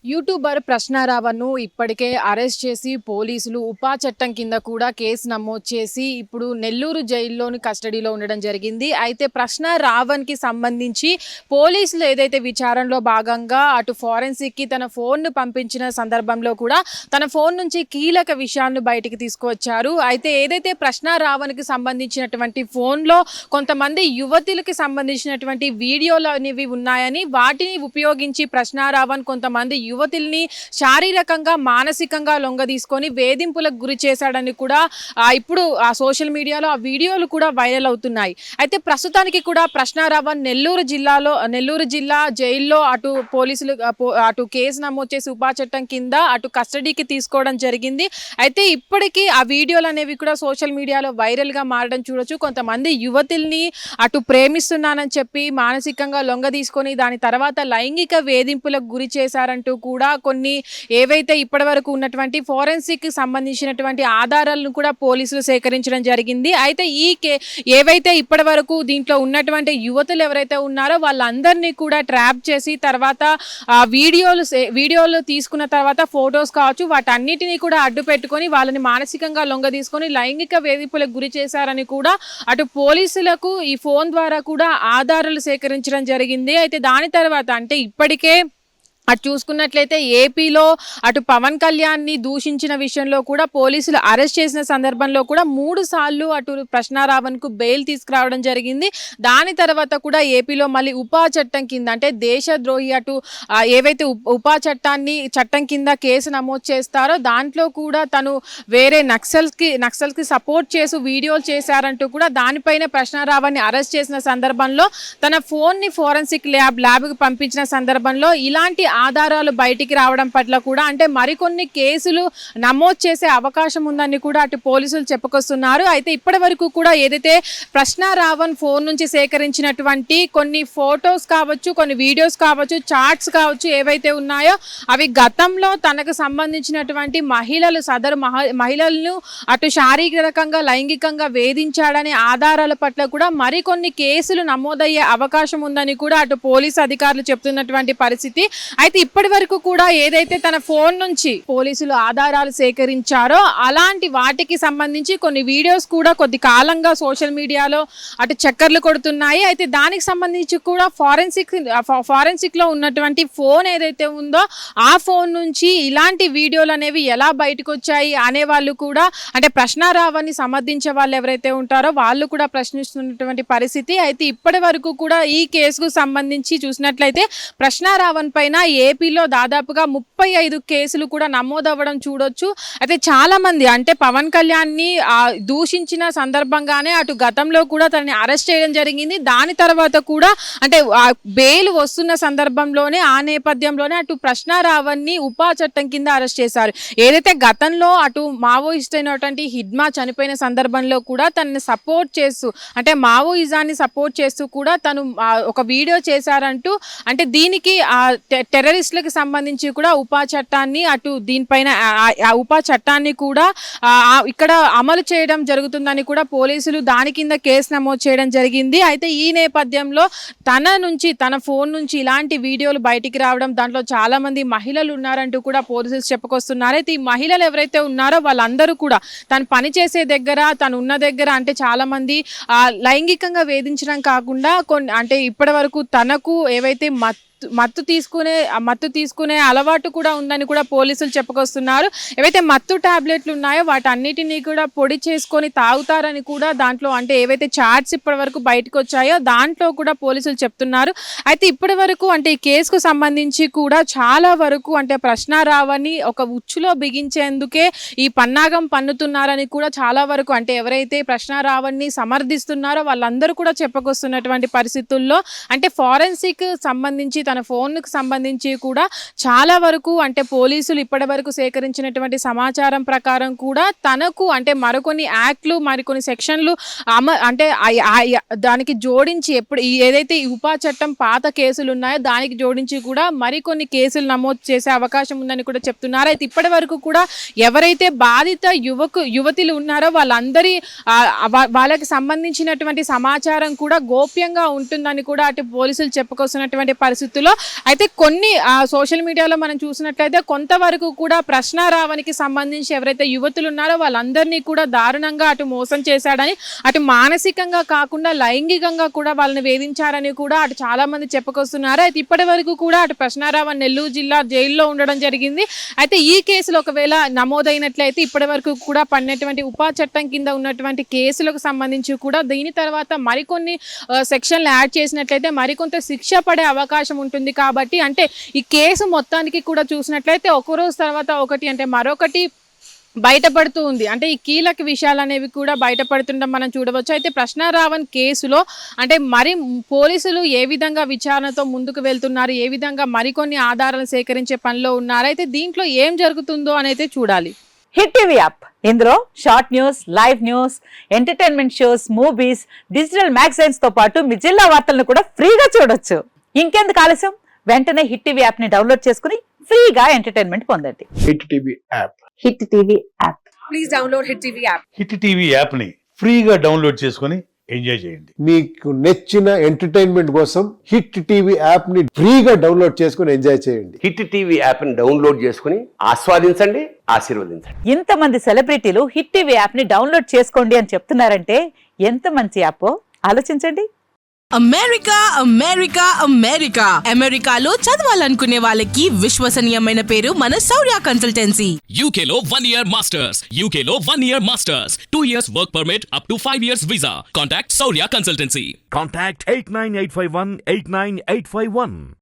YouTuber ప్రశ్న రావణ్ను ఇప్పటికే arrest చేసి పోలీసులు ఉపా చట్టం కింద కూడా కేసు నమోదు చేసి ఇప్పుడు నెల్లూరు జైల్లోని కస్టడీలో ఉండడం జరిగింది. అయితే ప్రశ్న రావణ్కి సంబంధించి పోలీసులు ఏదైతే విచారణలో భాగంగా అటు ఫోరెన్సిక్కి తన ఫోన్ను పంపించిన సందర్భంలో కూడా తన ఫోన్ నుంచి కీలక విషయాలను బయటికి తీసుకువచ్చారు. అయితే ఏదైతే ప్రశ్న రావణ్కి సంబంధించినటువంటి ఫోన్లో కొంతమంది యువతులకి సంబంధించినటువంటి వీడియోలు అనేవి ఉన్నాయని, వాటిని ఉపయోగించి ప్రశ్న రావణ్ కొంతమంది యువతుల్ని శారీరకంగా మానసికంగా లొంగదీసుకొని వేధింపులకు గురి చేశాడని కూడా ఇప్పుడు ఆ సోషల్ మీడియాలో ఆ వీడియోలు కూడా వైరల్ అవుతున్నాయి. అయితే ప్రస్తుతానికి కూడా ప్రశ్న రావణ్ నెల్లూరు జిల్లా జైల్లో అటు పోలీసులు అటు కేసు నమోదు చేసి ఉపా చట్టం కింద అటు కస్టడీకి తీసుకోవడం జరిగింది. అయితే ఇప్పటికీ ఆ వీడియోలు అనేవి కూడా సోషల్ మీడియాలో వైరల్గా మారడం చూడొచ్చు. కొంతమంది యువతుల్ని అటు ప్రేమిస్తున్నానని చెప్పి మానసికంగా లొంగదీసుకొని దాని తర్వాత లైంగిక వేధింపులకు గురి చేశారంటూ కూడా కొన్ని ఏవైతే ఇప్పటి వరకు ఉన్నటువంటి ఫోరెన్సిక్ సంబంధించినటువంటి ఆధారాలను కూడా పోలీసులు సేకరించడం జరిగింది. అయితే ఏవైతే ఇప్పటి వరకు దీంట్లో ఉన్నటువంటి యువతులు ఎవరైతే ఉన్నారో వాళ్ళందరినీ కూడా ట్రాప్ చేసి తర్వాత వీడియోలు తీసుకున్న తర్వాత ఫొటోస్ కావచ్చు వాటన్నిటినీ కూడా అడ్డు పెట్టుకొని వాళ్ళని మానసికంగా లొంగదీసుకొని లైంగిక వేధింపులకు గురి చేశారని కూడా అటు పోలీసులకు ఈ ఫోన్ ద్వారా కూడా ఆధారాలు సేకరించడం జరిగింది. అయితే దాని తర్వాత అంటే ఇప్పటికే అటు చూసుకున్నట్లయితే ఏపీలో అటు పవన్ కళ్యాణ్ని దూషించిన విషయంలో కూడా పోలీసులు అరెస్ట్ చేసిన సందర్భంలో కూడా 3 సార్లు అటు ప్రశ్న రావణ్కు బెయిల్ తీసుకురావడం జరిగింది. దాని తర్వాత కూడా ఏపీలో మళ్ళీ ఉపా చట్టం కింద అంటే దేశద్రోహి అటు ఏవైతే ఉపా చట్టం కింద కేసు నమోదు చేస్తారో దాంట్లో కూడా తను వేరే నక్సల్స్కి సపోర్ట్ చేసి వీడియోలు చేశారంటూ కూడా దానిపైన ప్రశ్న రావణ్ని అరెస్ట్ చేసిన సందర్భంలో తన ఫోన్ని ఫోరెన్సిక్ ల్యాబ్కి పంపించిన సందర్భంలో ఇలాంటి ఆధారాలు బయటికి రావడం పట్ల కూడా అంటే మరికొన్ని కేసులు నమోదు చేసే అవకాశం ఉందని కూడా అటు పోలీసులు చెప్పుకొస్తున్నారు. అయితే ఇప్పటి వరకు కూడా ఏదైతే ప్రశ్న రావణ్ ఫోన్ నుంచి సేకరించినటువంటి కొన్ని ఫొటోస్ కావచ్చు, కొన్ని వీడియోస్ కావచ్చు, చాట్స్ కావచ్చు ఏవైతే ఉన్నాయో అవి గతంలో తనకు సంబంధించినటువంటి సదరు మహిళలను అటు శారీరకంగా లైంగికంగా వేధించాడనే ఆధారాల పట్ల కూడా మరికొన్ని కేసులు నమోదయ్యే అవకాశం ఉందని కూడా అటు పోలీసు అధికారులు చెప్తున్నటువంటి పరిస్థితి. అయితే ఇప్పటి వరకు కూడా ఏదైతే తన ఫోన్ నుంచి పోలీసులు ఆధారాలు సేకరించారో అలాంటి వాటికి సంబంధించి కొన్ని వీడియోస్ కూడా కొద్ది కాలంగా సోషల్ మీడియాలో అటు చక్కర్లు కొడుతున్నాయి. అయితే దానికి సంబంధించి కూడా ఫోరెన్సిక్లో ఉన్నటువంటి ఫోన్ ఏదైతే ఉందో ఆ ఫోన్ నుంచి ఇలాంటి వీడియోలు అనేవి ఎలా బయటకు వచ్చాయి అనే వాళ్ళు కూడా అంటే ప్రశ్న రావణ్ని సమర్థించే వాళ్ళు ఎవరైతే ఉంటారో వాళ్ళు కూడా ప్రశ్నిస్తున్నటువంటి పరిస్థితి. అయితే ఇప్పటి వరకు కూడా ఈ కేసుకు సంబంధించి చూసినట్లయితే ప్రశ్న రావణ్ పైన ఏపీలో దాదాపుగా 35 కేసులు కూడా నమోదవ్వడం చూడొచ్చు. అయితే చాలా మంది అంటే పవన్ కళ్యాణ్ని దూషించిన సందర్భంగానే అటు గతంలో కూడా తనని అరెస్ట్ చేయడం జరిగింది. దాని తర్వాత కూడా అంటే బెయిల్ వస్తున్న సందర్భంలోనే ఆ నేపథ్యంలోనే అటు ప్రశ్న రావణ్ని ఉపా చట్టం కింద అరెస్ట్ చేశారు. ఏదైతే గతంలో అటు మావోయిస్ట్ అయినటువంటి హిడ్మా చనిపోయిన సందర్భంలో కూడా తనని సపోర్ట్ చేస్తూ అంటే మావోయిజాన్ని సపోర్ట్ చేస్తూ కూడా తను ఒక వీడియో చేశారంటూ అంటే దీనికి టెర్రరిస్టులకు సంబంధించి కూడా ఉపా చట్టాన్ని అటు దీనిపైన ఉపా చట్టాన్ని కూడా ఇక్కడ అమలు చేయడం జరుగుతుందని కూడా పోలీసులు దాని కింద కేసు నమోదు చేయడం జరిగింది. అయితే ఈ నేపథ్యంలో తన ఫోన్ నుంచి ఇలాంటి వీడియోలు బయటికి రావడం దాంట్లో చాలా మంది మహిళలు ఉన్నారంటూ కూడా పోలీసులు చెప్పుకొస్తున్నారు. అయితే ఈ మహిళలు ఎవరైతే ఉన్నారో వాళ్ళందరూ కూడా తను పనిచేసే దగ్గర తను ఉన్న దగ్గర అంటే చాలా మంది లైంగికంగా వేధించడం కాకుండా కొన్ని అంటే ఇప్పటి వరకు తనకు ఏవైతే మత్తు తీసుకునే అలవాటు కూడా ఉందని కూడా పోలీసులు చెప్పుకొస్తున్నారు. ఏవైతే మత్తు టాబ్లెట్లు ఉన్నాయో వాటన్నిటినీ కూడా పొడి చేసుకొని తాగుతారని కూడా దాంట్లో అంటే ఏవైతే చాట్స్ ఇప్పటి వరకు బయటకు వచ్చాయో దాంట్లో కూడా పోలీసులు చెప్తున్నారు. అయితే ఇప్పటి వరకు అంటే ఈ కేసుకు సంబంధించి కూడా చాలా వరకు అంటే ప్రశ్న రావణ్ని ఒక ఉచ్చులో బిగించేందుకే ఈ పన్నాగం పన్నుతున్నారని కూడా చాలా వరకు అంటే ఎవరైతే ప్రశ్న రావణ్ని సమర్థిస్తున్నారో వాళ్ళందరూ కూడా చెప్పుకొస్తున్నటువంటి పరిస్థితుల్లో అంటే ఫోరెన్సిక్ సంబంధించి తన ఫోన్కు సంబంధించి కూడా చాలా వరకు అంటే పోలీసులు ఇప్పటి వరకు సేకరించినటువంటి సమాచారం ప్రకారం కూడా తనకు అంటే మరికొన్ని యాక్ట్లు మరికొన్ని సెక్షన్లు అంటే దానికి జోడించి ఏదైతే ఈ ఉపా చట్టం పాత కేసులు ఉన్నాయో దానికి జోడించి కూడా మరికొన్ని కేసులు నమోదు చేసే అవకాశం ఉందని కూడా చెప్తున్నారు. అయితే ఇప్పటి వరకు కూడా ఎవరైతే బాధిత యువతులు ఉన్నారో వాళ్ళకి సంబంధించినటువంటి సమాచారం కూడా గోప్యంగా ఉంటుందని కూడా అటు పోలీసులు చెప్పుకొస్తున్నటువంటి పరిస్థితులు కేసులో. అయితే కొన్ని సోషల్ మీడియాలో మనం చూసినట్లయితే కొంతవరకు కూడా ప్రశ్నారావణికి సంబంధించి ఎవరైతే యువతులు ఉన్నారో వాళ్ళందరినీ కూడా దారుణంగా అటు మోసం చేశాడని, అటు మానసికంగా కాకుండా లైంగికంగా కూడా వాళ్ళని వేధించారని కూడా అటు చాలా మంది చెప్పుకొస్తున్నారు. అయితే ఇప్పటి వరకు కూడా అటు ప్రశ్నారావణ్ నెల్లూరు జిల్లా జైల్లో ఉండడం జరిగింది. అయితే ఈ కేసులో ఒకవేళ నమోదైనట్లయితే ఇప్పటి వరకు కూడా పడినటువంటి ఉపా చట్టం కింద ఉన్నటువంటి కేసులకు సంబంధించి కూడా దీని తర్వాత మరికొన్ని సెక్షన్లు యాడ్ చేసినట్లయితే మరికొంత శిక్ష పడే అవకాశం ఉంటుంది. కాబట్టి అంటే ఈ కేసు మొత్తానికి కూడా చూసినట్లయితే ఒక రోజు తర్వాత ఒకటి అంటే మరొకటి బయటపడుతూ ఉంది. అంటే ఈ కీలక విషయాలు అనేవి కూడా బయటపడుతుండడం మనం చూడవచ్చు. అయితే ప్రశ్నారావణ్ కేసులో అంటే మరి పోలీసులు ఏ విధంగా విచారణతో ముందుకు వెళ్తున్నారు, ఏ విధంగా మరికొన్ని ఆధారాలు సేకరించే పనిలో ఉన్నారు, అయితే దీంట్లో ఏం జరుగుతుందో అనేది చూడాలి. హిట్ టీవీ యాప్, ఇందులో short news, live news, entertainment shows, movies, digital magazines తో పాటు మీ జిల్లా వార్తలను కూడా ఫ్రీగా చూడొచ్చు. ఇంకెందుకు ఆలస్యం, వెంటనే హిట్ టీవీ యాప్ ని డౌన్లోడ్ చేసుకుని ఫ్రీగా ఎంటర్టైన్మెంట్ పొందండి. Hit TV app. Hit TV app. Please download hit TV app. Hit TV app ని ఫ్రీగా డౌన్లోడ్ చేసుకొని ఎంజాయ్ చేయండి. మీకు నచ్చిన ఎంటర్టైన్మెంట్ కోసం హిట్ టీవీ యాప్ ని ఫ్రీగా డౌన్లోడ్ చేసుకుని ఎంజాయ్ చేయండి. హిట్ టీవీ యాప్ ని డౌన్లోడ్ చేసుకుని ఆస్వాదించండి, ఆశీర్వదించండి. ఇంతమంది సెలబ్రిటీలు హిట్ టీవీ యాప్ ని డౌన్లోడ్ చేసుకోండి అని చెప్తున్నారంటే ఎంత మంచి యాప్ ఆలోచించండి. అమెరికా అమెరికా అమెరికా అమెరికాలో చదవాలనుకునే వాళ్ళకి విశ్వసనీయమైన పేరు మన శౌర్య కన్సల్టెన్సీ. UK లో 1 year masters, UK లో 1 year masters, 2 years work permit up to 5 years visa. Contact Saurya Consultancy. Contact 89851 89851.